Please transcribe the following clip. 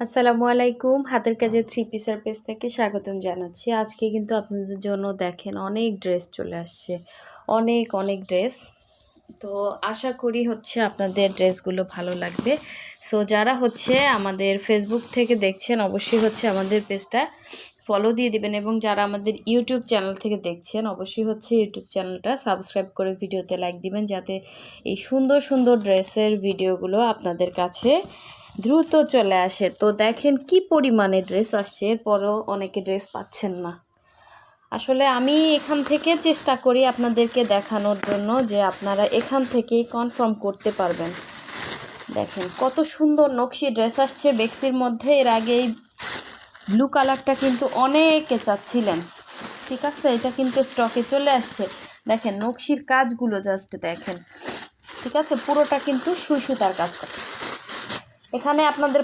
আসসালামু আলাইকুম। হাতের কাজে থ্রি পিসের পেজ থেকে স্বাগতম জানাচ্ছি। আজকে কিন্তু আপনাদের জন্য দেখেন অনেক ড্রেস চলে আসছে। অনেক ড্রেস। তো আশা করি আপনাদের ড্রেসগুলো ভালো লাগবে। সো যারা আমাদের ফেসবুক থেকে দেখছেন অবশ্যই আমাদের পেজটা ফলো দিয়ে দিবেন, এবং যারা আমাদের ইউটিউব চ্যানেল থেকে দেখছেন অবশ্যই ইউটিউব চ্যানেলটা সাবস্ক্রাইব করে ভিডিওতে লাইক দিবেন, যাতে এই সুন্দর ড্রেসের ভিডিওগুলো আপনাদের কাছে দ্রুত চলে আসে। তো দেখেন কি পরিমাণে ড্রেস আসছে, এরপরও অনেকে ড্রেস পাচ্ছেন না। আসলে আমি এখান থেকে চেষ্টা করি আপনাদেরকে দেখানোর জন্য যে আপনারা এখান থেকেই কনফার্ম করতে পারবেন। দেখেন কত সুন্দর নকশি ড্রেস আসছে বেক্সির মধ্যে। এর আগে এই ব্লু কালারটা কিন্তু অনেকে চাচ্ছিলেন, ঠিক আছে, এটা কিন্তু স্টকে চলে আসছে। দেখেন নকশির কাজগুলো জাস্ট দেখেন, ঠিক আছে, পুরোটা কিন্তু সুই সুতার কাজ করে। এখানে আপনাদের